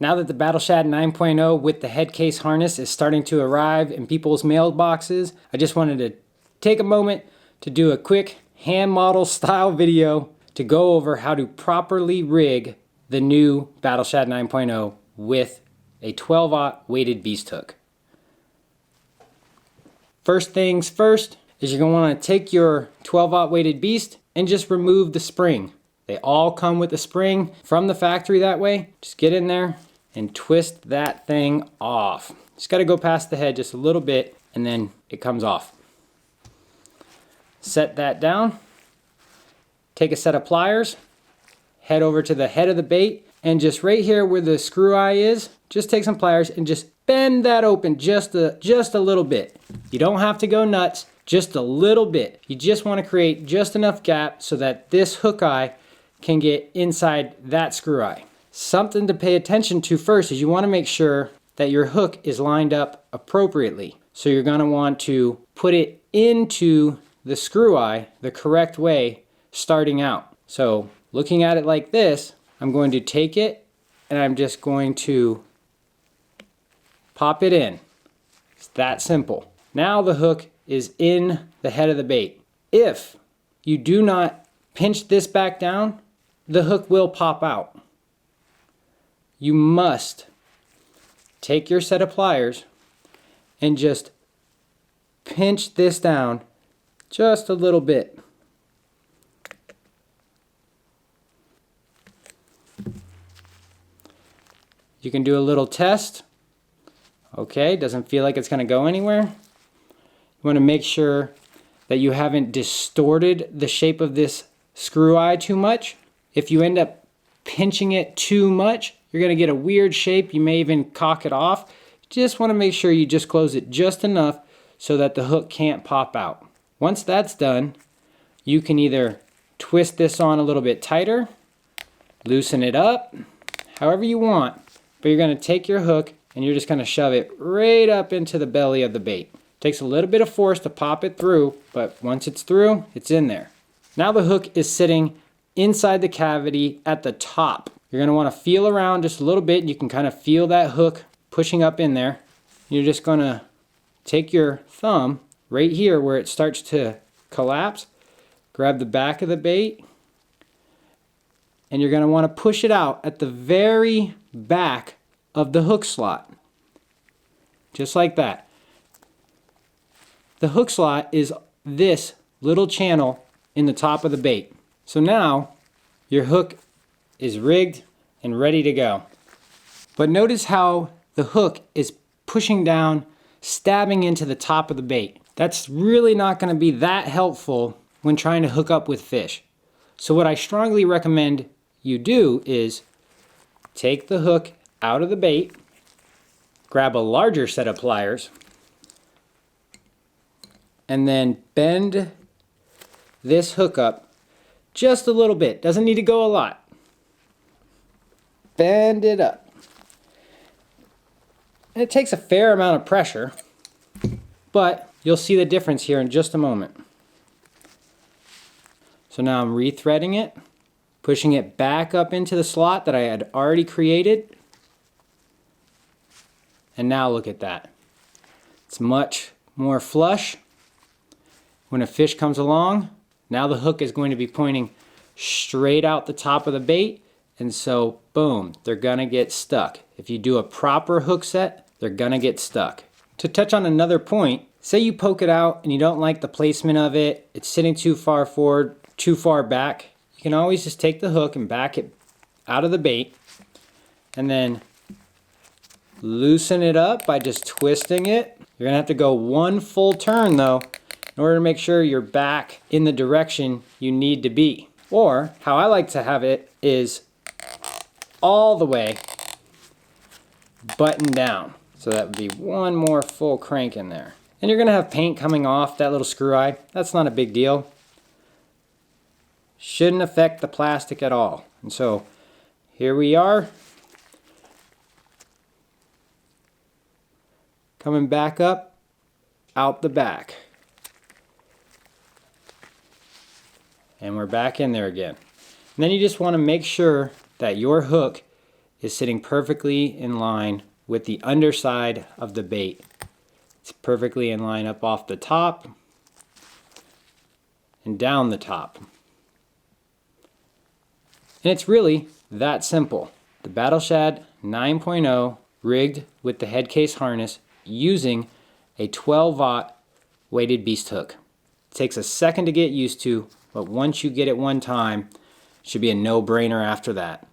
Now that the Battles Shad 9.0 with the Headcase Harness is starting to arrive in people's mailboxes, I just wanted to take a moment to do a quick hand model style video to go over how to properly rig the new Battles Shad 9.0 with a 12-aught weighted beast hook. First things first is you're going to want to take your 12-aught weighted beast and just remove the spring. They all come with a spring from the factory that way. Just get in there and twist that thing off. Just got to go past the head just a little bit and then it comes off. Set that down. Take a set of pliers, head over to the head of the bait, and just right here where the screw eye is, just take some pliers and just bend that open just a little bit. You don't have to go nuts, just a little bit. You just want to create just enough gap so that this hook eye can get inside that screw eye. Something to pay attention to first is you want to make sure that your hook is lined up appropriately. So you're going to want to put it into the screw eye the correct way starting out. So looking at it like this, I'm going to take it and I'm just going to pop it in. It's that simple. Now the hook is in the head of the bait. If you do not pinch this back down, the hook will pop out. You must take your set of pliers and just pinch this down just a little bit. You can do a little test. Okay, doesn't feel like it's going to go anywhere. You want to make sure that you haven't distorted the shape of this screw eye too much. If you end up pinching it too much, you're going to get a weird shape. You may even cock it off. Just want to make sure you just close it just enough so that the hook can't pop out. Once that's done, you can either twist this on a little bit tighter, loosen it up, however you want, but you're going to take your hook and you're just going to shove it right up into the belly of the bait. Takes a little bit of force to pop it through, but once it's through, it's in there. Now the hook is sitting inside the cavity at the top. You're going to want to feel around just a little bit. You can kind of feel that hook pushing up in there. You're just going to take your thumb right here where it starts to collapse, grab the back of the bait, and you're going to want to push it out at the very back of the hook slot. Just like that. The hook slot is this little channel in the top of the bait. So now your hook is rigged and ready to go. But notice how the hook is pushing down, stabbing into the top of the bait. That's really not going to be that helpful when trying to hook up with fish. So what I strongly recommend you do is take the hook out of the bait, grab a larger set of pliers, and then bend this hook up just a little bit. Doesn't need to go a lot. Bend it up. And it takes a fair amount of pressure, but you'll see the difference here in just a moment. So now I'm rethreading it, pushing it back up into the slot that I had already created. And now look at that. It's much more flush. When a fish comes along, now the hook is going to be pointing straight out the top of the bait, and so boom, they're gonna get stuck. If you do a proper hook set, they're gonna get stuck. To touch on another point, say you poke it out and you don't like the placement of it, it's sitting too far forward, too far back, you can always just take the hook and back it out of the bait and then loosen it up by just twisting it. You're gonna have to go one full turn though in order to make sure you're back in the direction you need to be. Or how I like to have it is all the way buttoned down. So that would be one more full crank in there. And you're gonna have paint coming off that little screw eye. That's not a big deal. Shouldn't affect the plastic at all. And so here we are. Coming back up, out the back. And we're back in there again. And then you just want to make sure that your hook is sitting perfectly in line with the underside of the bait. It's perfectly in line up off the top and down the top. And it's really that simple. The Battles Shad 9.0 rigged with the Headcase Harness using a 12-aught weighted beast hook. It takes a second to get used to, but once you get it one time, it should be a no-brainer after that.